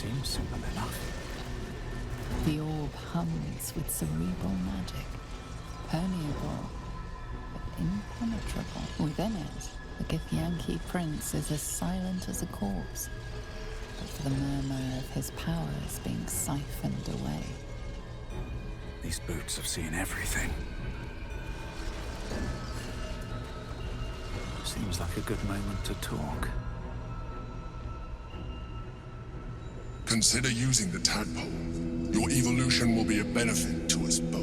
Seems simple enough. The orb hums with cerebral magic, permeable but impenetrable. Within it, the Githyanki prince is as silent as a corpse, but for the murmur of his powers being siphoned away. These boots have seen everything. Seems like a good moment to talk. Consider using the tadpole. Your evolution will be a benefit to us both.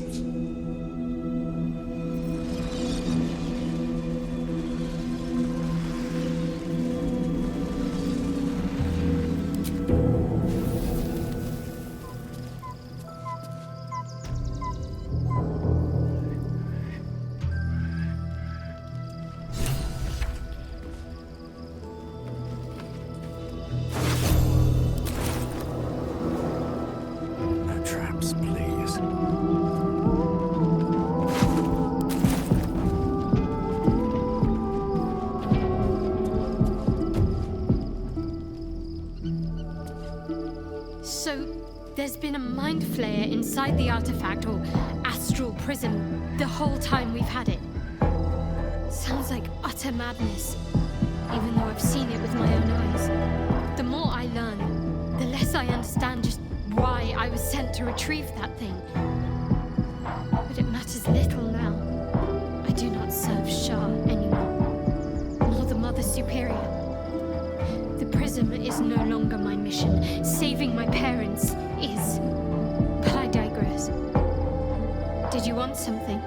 There's been a mind flayer inside the artifact, or astral prism, the whole time we've had it. Sounds like utter madness, even though I've seen it with my own eyes. The more I learn, the less I understand just why I was sent to retrieve that thing. But it matters little now. I do not serve Shah anymore, nor the Mother Superior. The prism is no longer my mission. Saving my parents is. But I digress. Did you want something?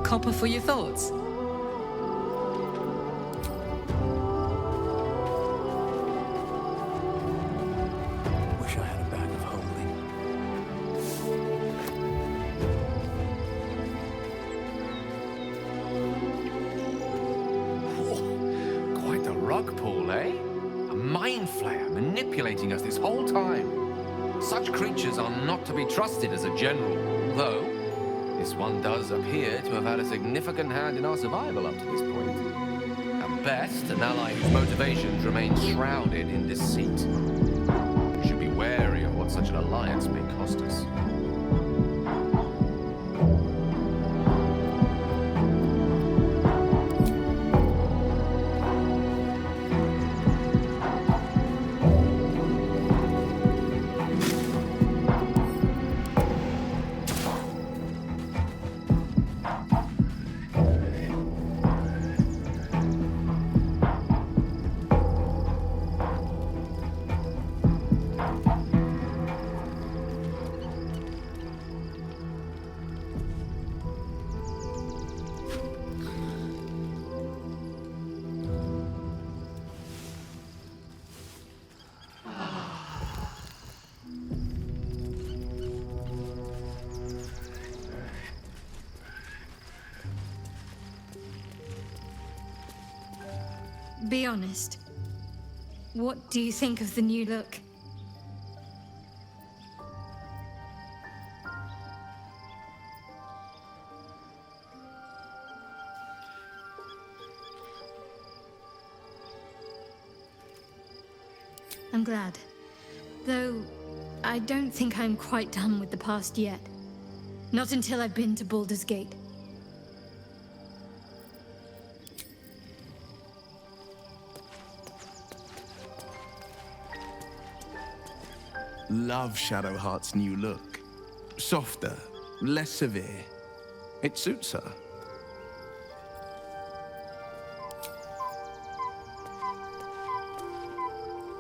Copper for your thoughts. Wish I had a bag of holding. Whoa, quite the rug pull, eh? A mind flayer manipulating us this whole time. Such creatures are not to be trusted as a general, though this one does appear to have had a significant hand in our survival up to this point. At best, an ally whose motivations remain shrouded in deceit. We should be wary of what such an alliance may cost us. Be honest. What do you think of the new look? I'm glad. Though, I don't think I'm quite done with the past yet. Not until I've been to Baldur's Gate. Love Shadowheart's new look. Softer, less severe. It suits her.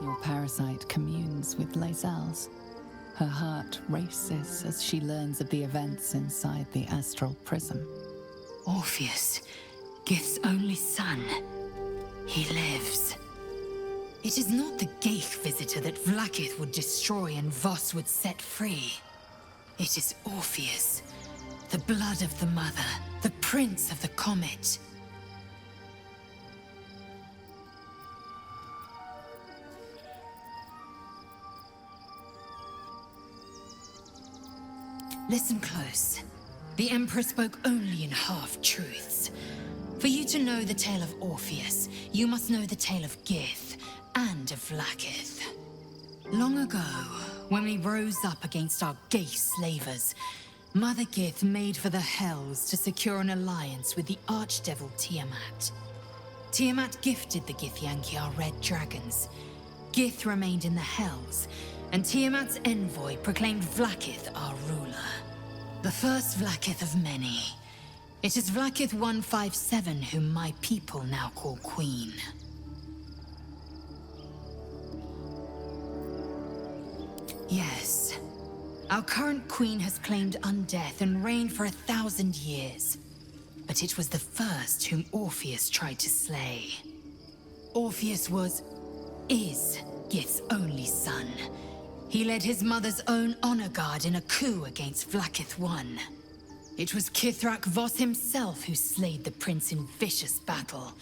Your parasite communes with Lae'zel's. Her heart races as she learns of the events inside the astral prism. Orpheus, Gith's only son. He lives. It is not the Geich visitor that Vlaakith would destroy and Voss would set free. It is Orpheus, The blood of the mother, the prince of the comet. Listen close. The Emperor spoke only in half-truths. For you to know the tale of Orpheus, you must know the tale of Gith and of Vlaakith. Long ago, when we rose up against our gay slavers, Mother Gith made for the Hells to secure an alliance with the archdevil Tiamat. Tiamat gifted the Githyanki our red dragons. Gith remained in the Hells, and Tiamat's envoy proclaimed Vlaakith our ruler. The first Vlaakith of many. It is Vlaakith 157 whom my people now call Queen. Yes. Our current queen has claimed undeath and reigned for 1,000 years. But it was the first whom Orpheus tried to slay. Orpheus is Gith's only son. He led his mother's own honor guard in a coup against Vlaakith I. It was Kithrak Voss himself who slayed the prince in vicious battle,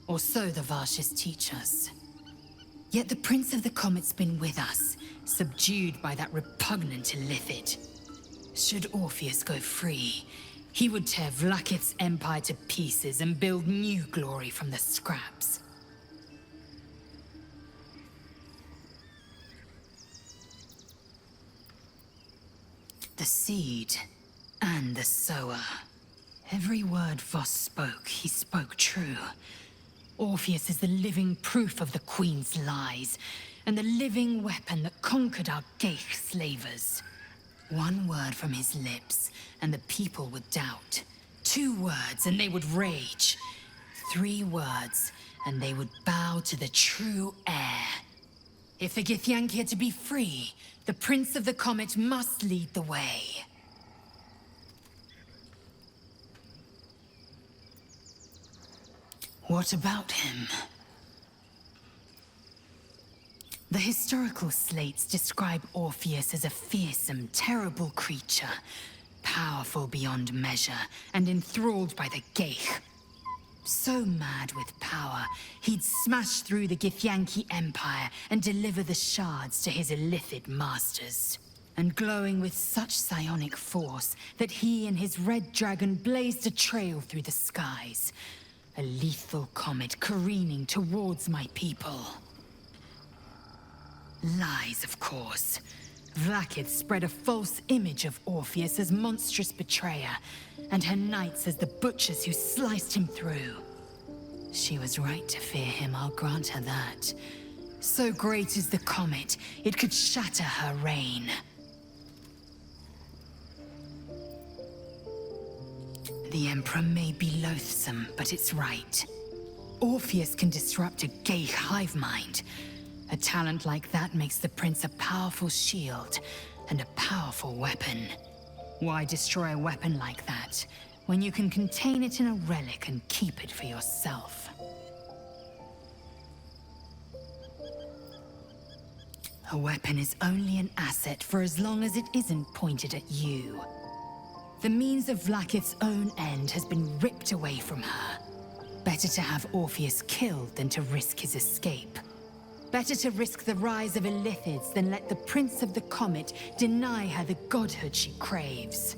or so the Varshas teach us. Yet the Prince of the Comet's been with us, subdued by that repugnant Illithid. Should Orpheus go free, he would tear Vlaakith's empire to pieces and build new glory from the scraps. The seed and the sower. Every word Voss spoke, he spoke true. Orpheus is the living proof of the Queen's lies, and the living weapon that conquered our Geich slavers. One word from his lips, and the people would doubt. 2 words, and they would rage. 3 words, and they would bow to the true heir. If the Githyanki are to be free, the Prince of the Comet must lead the way. What about him? The historical slates describe Orpheus as a fearsome, terrible creature, powerful beyond measure, and enthralled by the Geich. So mad with power, he'd smash through the Githyanki Empire and deliver the shards to his Illithid masters. And glowing with such psionic force that he and his red dragon blazed a trail through the skies. A lethal comet careening towards my people. Lies, of course. Vlaakith spread a false image of Orpheus as monstrous betrayer, and her knights as the butchers who sliced him through. She was right to fear him, I'll grant her that. So great is the comet, it could shatter her reign. The Emperor may be loathsome, but it's right. Orpheus can disrupt a Geich hive mind. A talent like that makes the Prince a powerful shield and a powerful weapon. Why destroy a weapon like that, when you can contain it in a relic and keep it for yourself? A weapon is only an asset for as long as it isn't pointed at you. The means of Vlaakith's own end has been ripped away from her. Better to have Orpheus killed than to risk his escape. Better to risk the rise of Illithids than let the Prince of the Comet deny her the godhood she craves.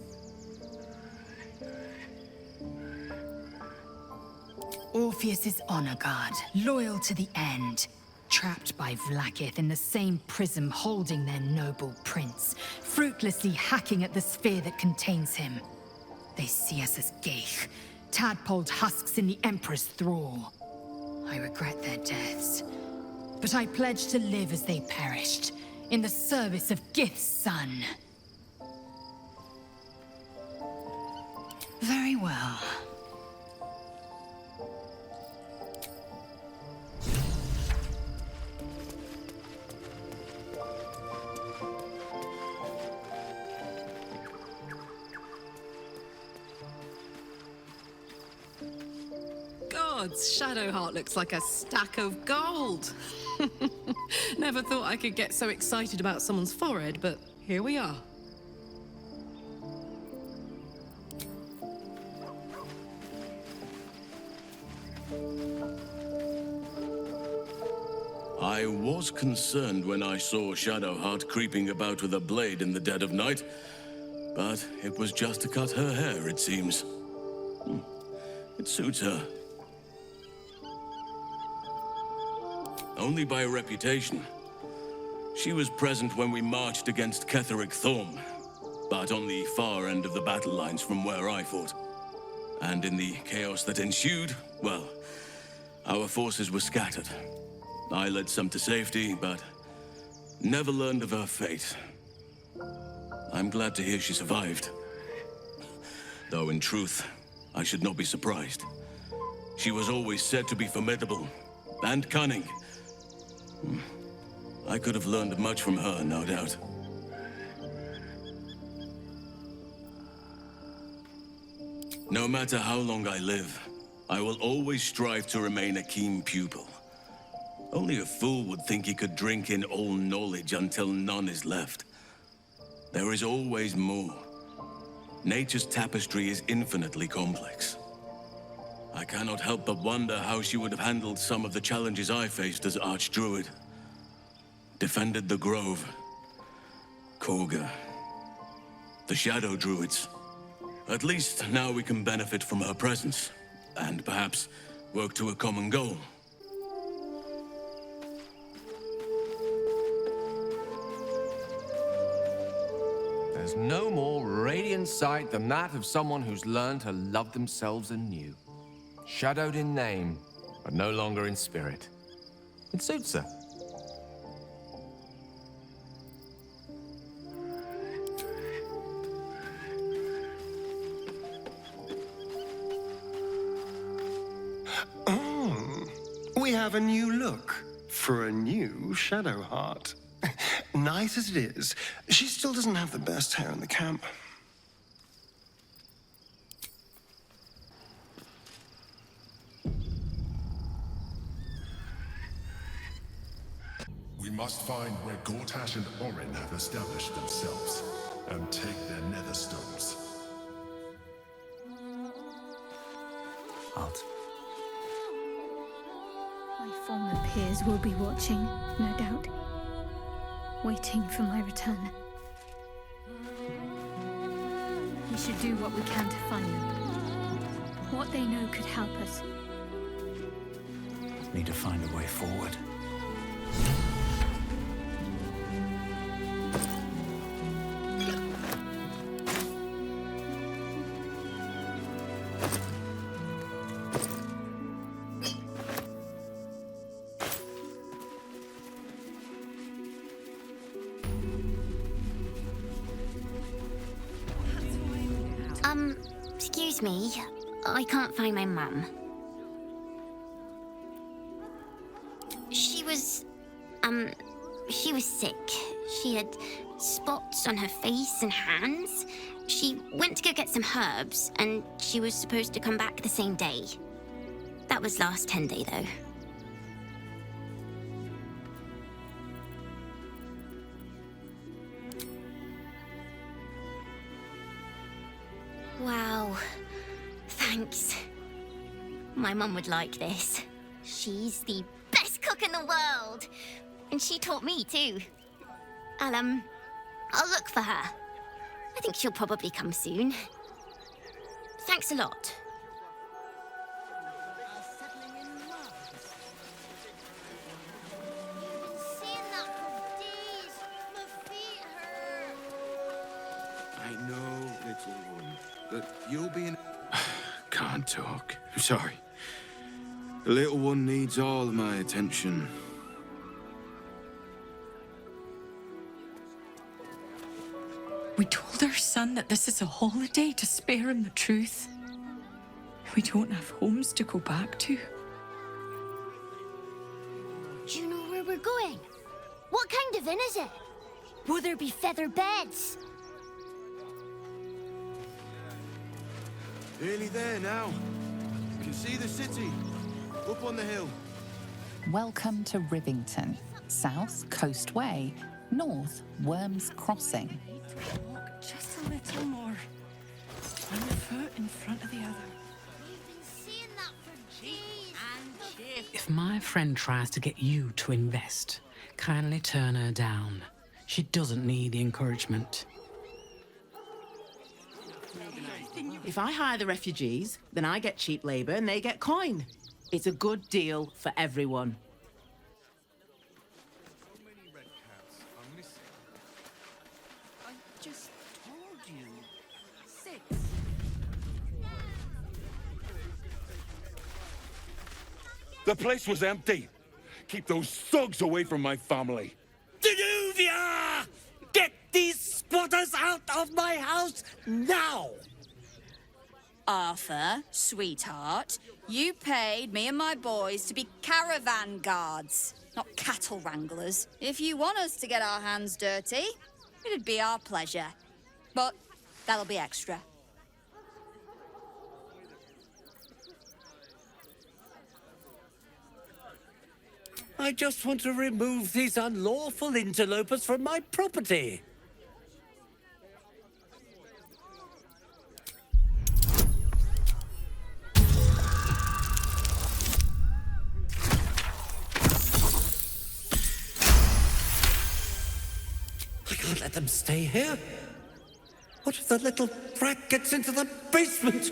Orpheus is honor guard, loyal to the end. Trapped by Vlaakith in the same prism holding their noble prince, fruitlessly hacking at the sphere that contains him. They see us as Geich, tadpoled husks in the Emperor's thrall. I regret their deaths, but I pledge to live as they perished, in the service of Gith's son. Very well. Shadowheart looks like a stack of gold. Never thought I could get so excited about someone's forehead, but here we are. I was concerned when I saw Shadowheart creeping about with a blade in the dead of night, but it was just to cut her hair, it seems. It suits her. Only by reputation. She was present when we marched against Ketheric Thorm, but on the far end of the battle lines from where I fought. And in the chaos that ensued, well, our forces were scattered. I led some to safety, but never learned of her fate. I'm glad to hear she survived. Though in truth, I should not be surprised. She was always said to be formidable and cunning. I could have learned much from her, no doubt. No matter how long I live, I will always strive to remain a keen pupil. Only a fool would think he could drink in all knowledge until none is left. There is always more. Nature's tapestry is infinitely complex. I cannot help but wonder how she would have handled some of the challenges I faced as Archdruid. Defended the Grove, Korga, the Shadow Druids. At least now we can benefit from her presence, and perhaps work to a common goal. There's no more radiant sight than that of someone who's learned to love themselves anew. Shadowed in name, but no longer in spirit. It suits her. We have a new look for a new Shadowheart. Nice as it is, she still doesn't have the best hair in the camp. We must find where Gortash and Orin have established themselves, and take their nether stones. Halt. My former peers will be watching, no doubt. Waiting for my return. We should do what we can to find them. What they know could help us. Need to find a way forward. Excuse me. I can't find my mum. She was sick. She had spots on her face and hands. She went to go get some herbs, and she was supposed to come back the same day. That was last 10 day, though. Wow. Thanks. My mum would like this. She's the best cook in the world. And she taught me, too. I'll look for her. I think she'll probably come soon. Thanks a lot. I know, little one, but you'll be in... Can't talk. I'm sorry. The little one needs all of my attention. We told our son that this is a holiday to spare him the truth. We don't have homes to go back to. Do you know where we're going? What kind of inn is it? Will there be feather beds? Nearly there now. You can see the city. Up on the hill. Welcome to Rivington. South, Coast Way. North, Worms Crossing. Walk just a little more. One foot in front of the other. We've been seeing that for days. And cheerful. If If my friend tries to get you to invest, kindly turn her down. She doesn't need the encouragement. If I hire the refugees, then I get cheap labor and they get coin. It's a good deal for everyone. I just told you. 6. The place was empty. Keep those thugs away from my family. Danuvia! Get these squatters out of my house now! Arthur, sweetheart, you paid me and my boys to be caravan guards, not cattle wranglers. If you want us to get our hands dirty, it'd be our pleasure. But that'll be extra. I just want to remove these unlawful interlopers from my property. I can't let them stay here. What if the little brat gets into the basement?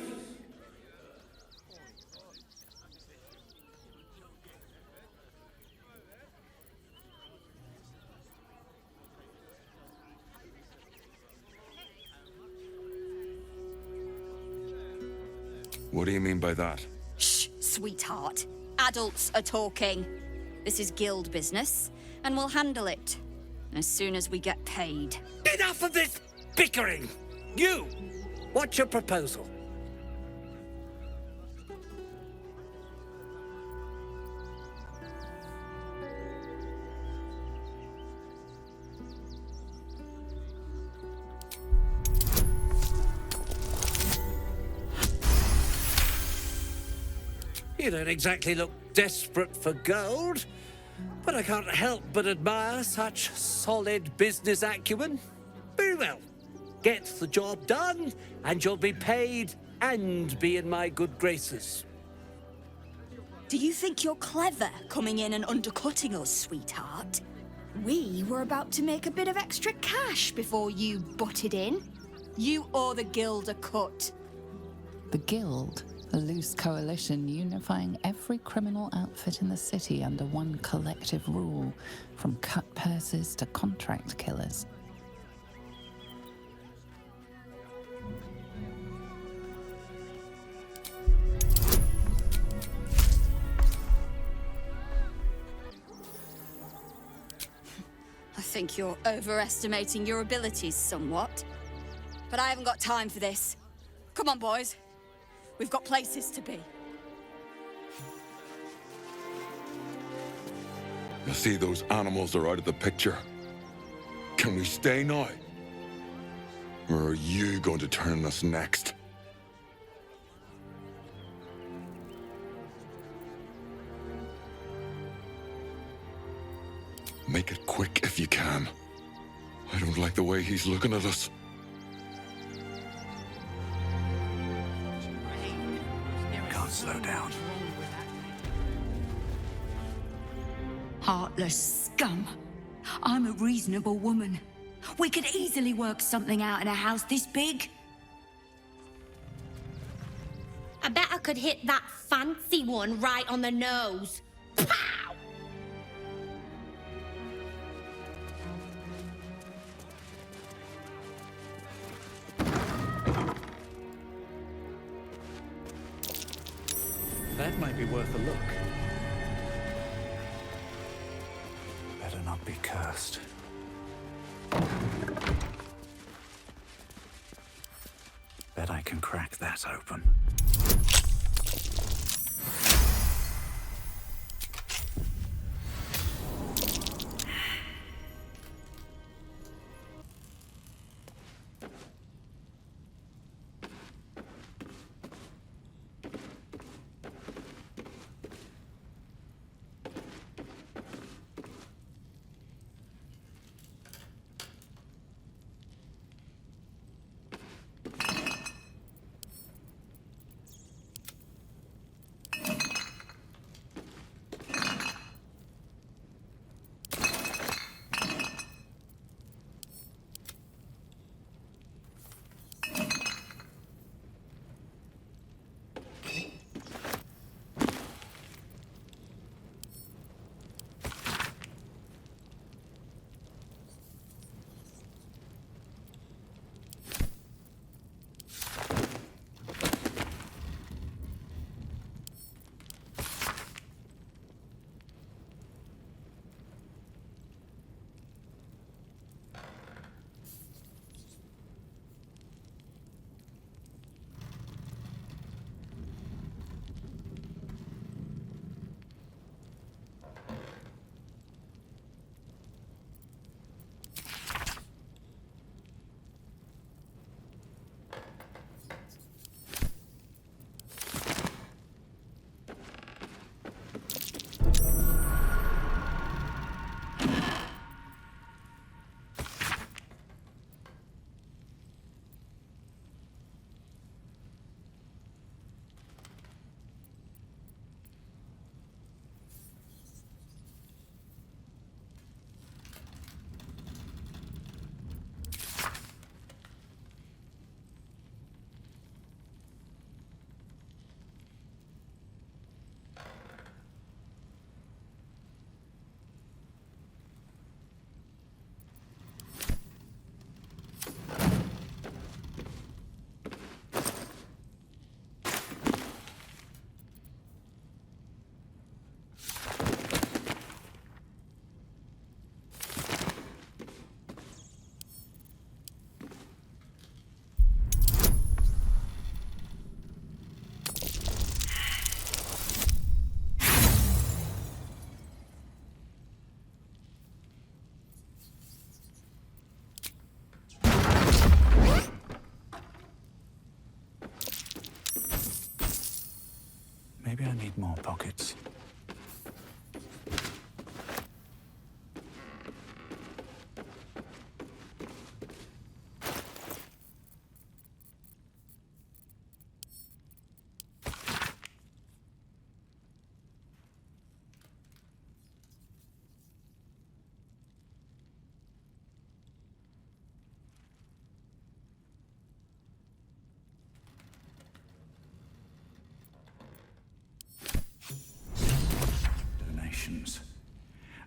What do you mean by that? Shh, sweetheart. Adults are talking. This is guild business, and we'll handle it as soon as we get paid. Enough of this bickering! You! What's your proposal? You don't exactly look desperate for gold, but I can't help but admire such solid business acumen. Very well. Get the job done, and you'll be paid and be in my good graces. Do you think you're clever coming in and undercutting us, sweetheart? We were about to make a bit of extra cash before you butted in. You owe the guild a cut. The Guild, a loose coalition unifying every criminal outfit in the city under one collective rule, from cut purses to contract killers. I think you're overestimating your abilities somewhat. But I haven't got time for this. Come on, boys. We've got places to be. You see, those animals are out of the picture. Can we stay now? Or are you going to turn us next? Make it quick if you can. I don't like the way he's looking at us. Can't slow down. Heartless scum. I'm a reasonable woman. We could easily work something out in a house this big. I bet I could hit that fancy one right on the nose. Pow! That might be worth a look. Better not be cursed. Bet I can crack that open.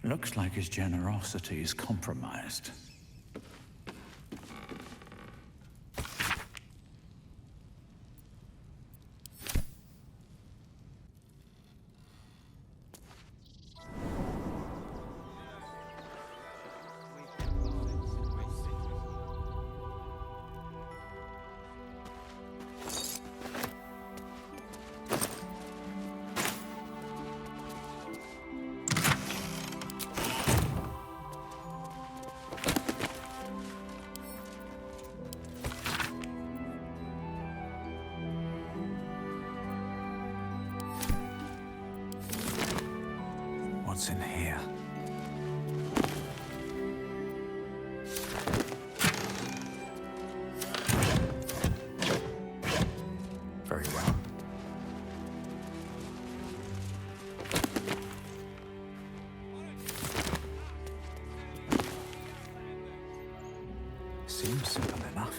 Looks like his generosity is compromised. What's in here? Very well. Seems simple enough.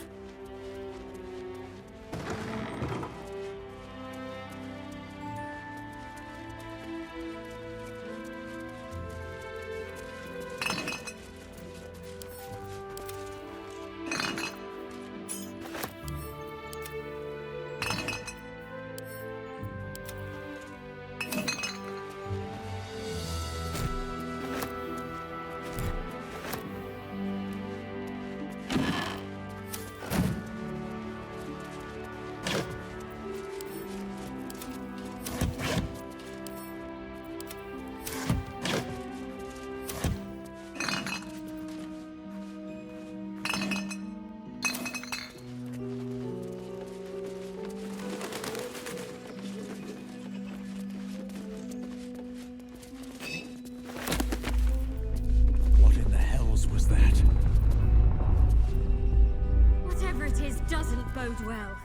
Was that? Whatever it is doesn't bode well.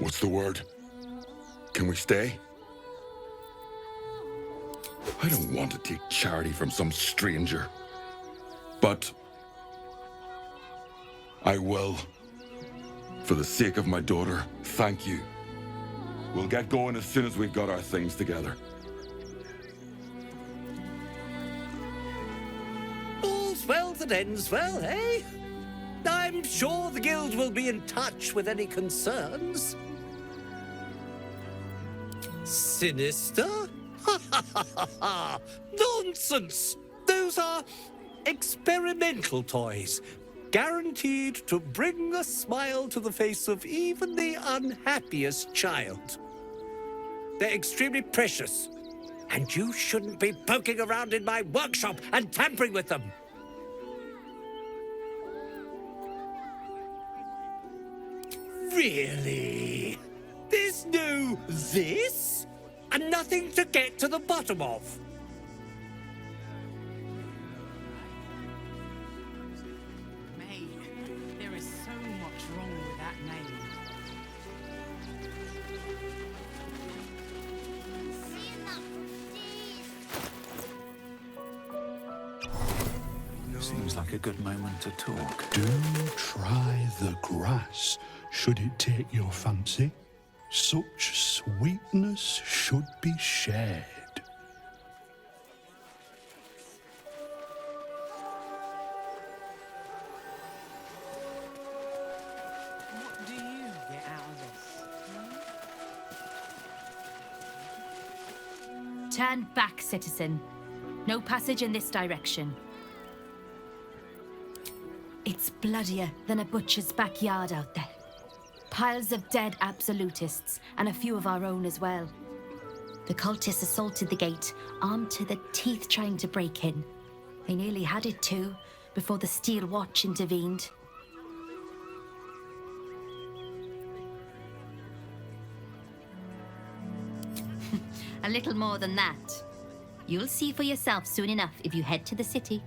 What's the word? Can we stay? I don't want to take charity from some stranger. But I will. For the sake of my daughter, thank you. We'll get going as soon as we've got our things together. All's well that ends well, eh? I'm sure the guild will be in touch with any concerns. Sinister? Nonsense! Those are experimental toys, guaranteed to bring a smile to the face of even the unhappiest child. They're extremely precious, and you shouldn't be poking around in my workshop and tampering with them. Really? There's no this? And nothing to get to the bottom of? Mate, there is so much wrong with that name. Seems like a good moment to talk. Do try the grass, should it take your fancy. Such sweetness should be shared. What do you get out of this? Turn back, citizen. No passage in this direction. It's bloodier than a butcher's backyard out there. Piles of dead absolutists, and a few of our own as well. The cultists assaulted the gate, armed to the teeth trying to break in. They nearly had it too, before the Steel Watch intervened. A little more than that. You'll see for yourself soon enough if you head to the city.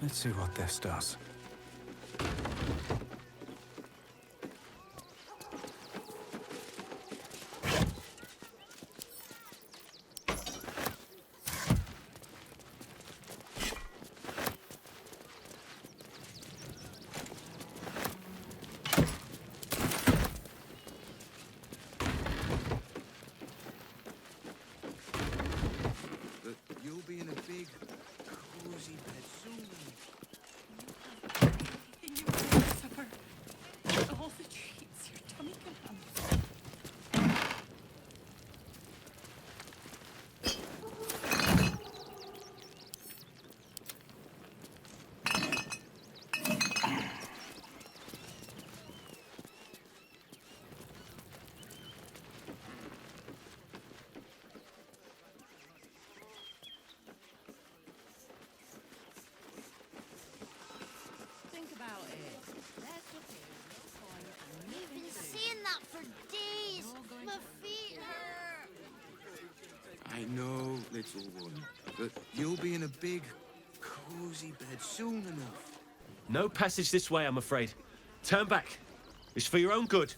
Let's see what this does. You'll be in a big, cozy bed soon. Supper. All the treats your tummy can handle. Think about it. You've been seeing that for days. My feet hurt. I know, little one, but you'll be in a big, cozy bed soon enough. No passage this way, I'm afraid. Turn back. It's for your own good.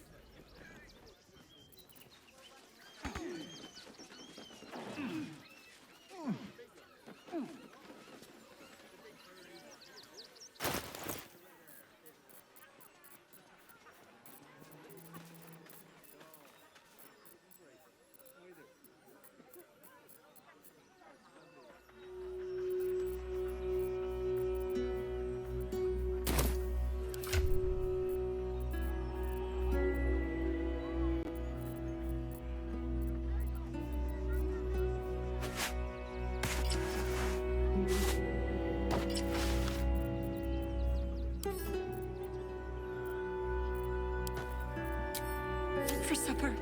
For supper.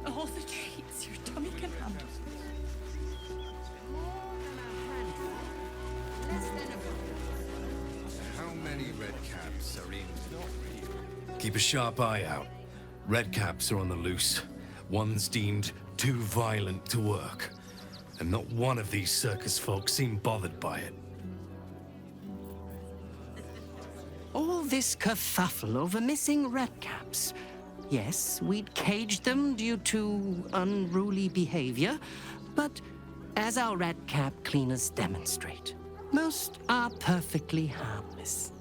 All the treats your tummy can handle. How many red caps are in? Keep a sharp eye out. Red caps are on the loose. One's deemed too violent to work. And not one of these circus folk seem bothered by it. All this kerfuffle over missing redcaps. Yes, we'd caged them due to unruly behavior, but as our redcap cleaners demonstrate, most are perfectly harmless.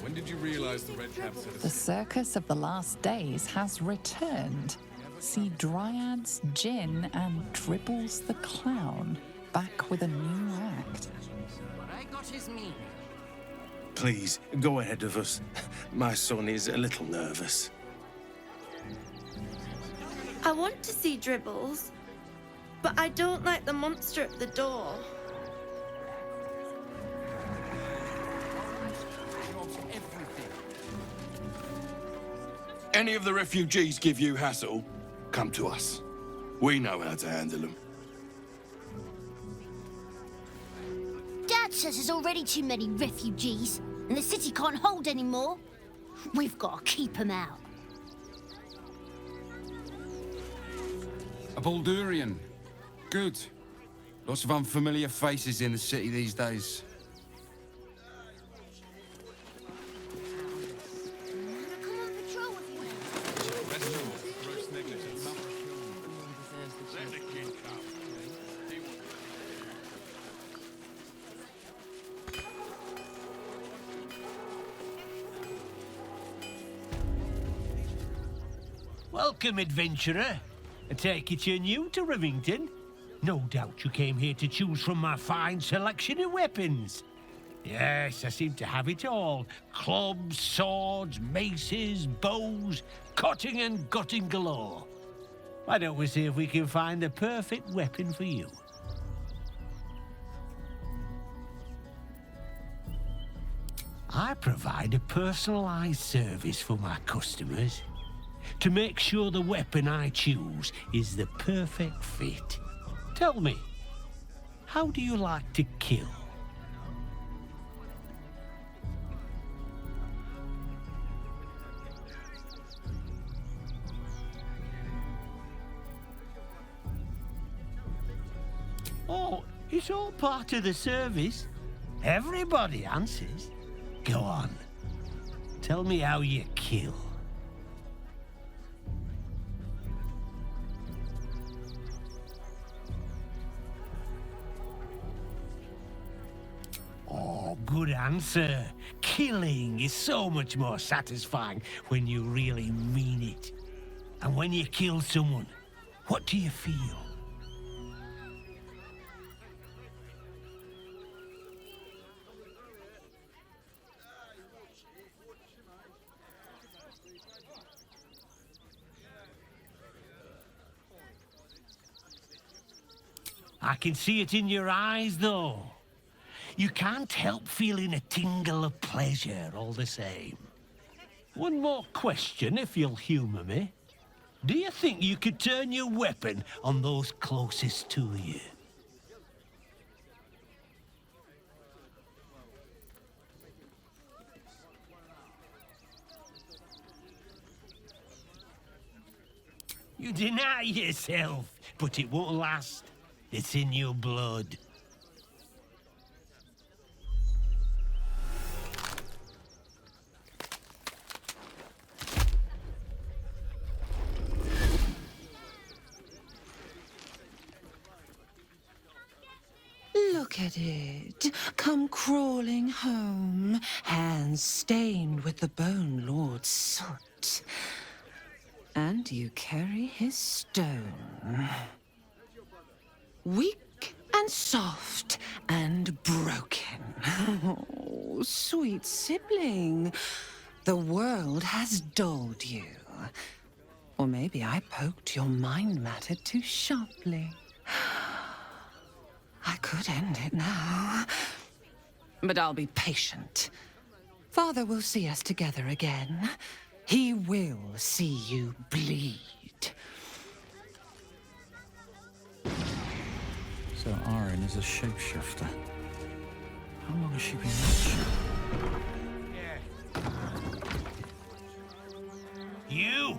When did you realize the red caps had The circus of the last days has returned. See Dryads, Jin, and Dribbles the Clown back with a new act. I got his meaning. Please, go ahead of us. My son is a little nervous. I want to see Dribbles, but I don't like the monster at the door. Any of the refugees give you hassle, come to us. We know how to handle them. Dad says there's already too many refugees, and the city can't hold any more. We've got to keep them out. A Baldurian. Good. Lots of unfamiliar faces in the city these days. Welcome, adventurer. I take it you're new to Rivington. No doubt you came here to choose from my fine selection of weapons. Yes, I seem to have it all. Clubs, swords, maces, bows, cutting and gutting galore. Why don't we see if we can find the perfect weapon for you? I provide a personalized service for my customers to make sure the weapon I choose is the perfect fit. Tell me, how do you like to kill? Oh, it's all part of the service. Everybody answers. Go on. Tell me how you kill. Oh, good answer. Killing is so much more satisfying when you really mean it. And when you kill someone, what do you feel? I can see it in your eyes, though. You can't help feeling a tingle of pleasure all the same. One more question, if you'll humor me. Do you think you could turn your weapon on those closest to you? You deny yourself, but it won't last. It's in your blood. Look at it, come crawling home, hands stained with the Bone Lord's soot. And you carry his stone. Weak and soft and broken. Oh, sweet sibling, the world has dulled you. Or maybe I poked your mind matter too sharply. I could end it now, but I'll be patient. Father will see us together again. He will see you bleed. So Aaron is a shapeshifter. How long has she been rich? You!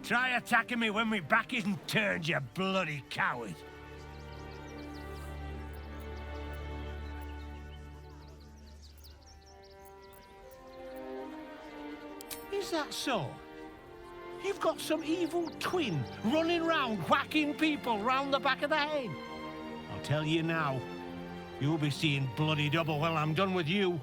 Try attacking me when my back isn't turned, you bloody coward! Is that so? You've got some evil twin running round whacking people round the back of the head. I'll tell you now, you'll be seeing bloody double when I'm done with you.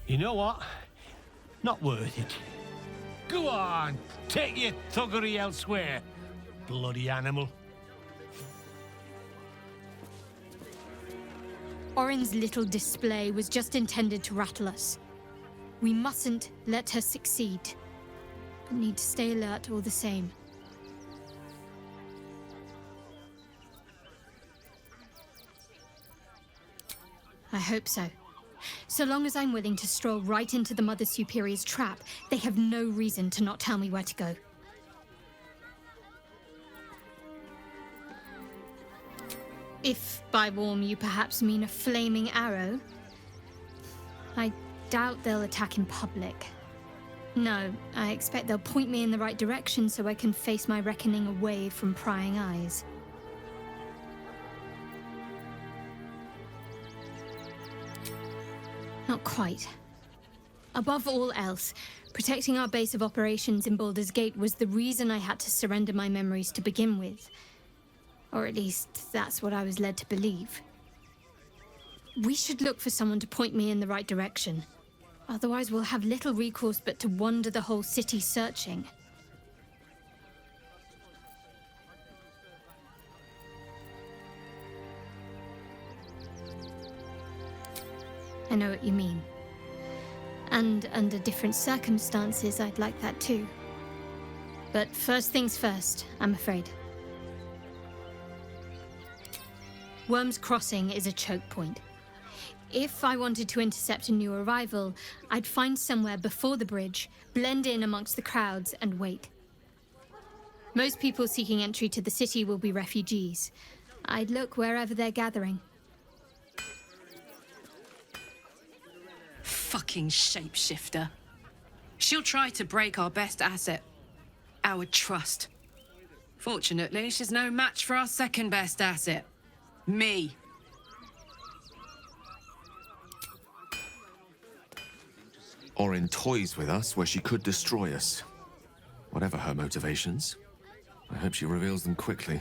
You know what? Not worth it. Go on, take your thuggery elsewhere, bloody animal. Orin's little display was just intended to rattle us. We mustn't let her succeed, but need to stay alert all the same. I hope so. So long as I'm willing to stroll right into the Mother Superior's trap, they have no reason to not tell me where to go. If by warm you perhaps mean a flaming arrow, I doubt they'll attack in public. No, I expect they'll point me in the right direction so I can face my reckoning away from prying eyes. Not quite. Above all else, protecting our base of operations in Baldur's Gate was the reason I had to surrender my memories to begin with. Or at least, that's what I was led to believe. We should look for someone to point me in the right direction. Otherwise, we'll have little recourse but to wander the whole city searching. I know what you mean. And under different circumstances, I'd like that too. But first things first, I'm afraid. Worm's Crossing is a choke point. If I wanted to intercept a new arrival, I'd find somewhere before the bridge, blend in amongst the crowds, and wait. Most people seeking entry to the city will be refugees. I'd look wherever they're gathering. Fucking shapeshifter. She'll try to break our best asset, our trust. Fortunately, she's no match for our second best asset, me. Orin toys with us where she could destroy us. Whatever her motivations, I hope she reveals them quickly.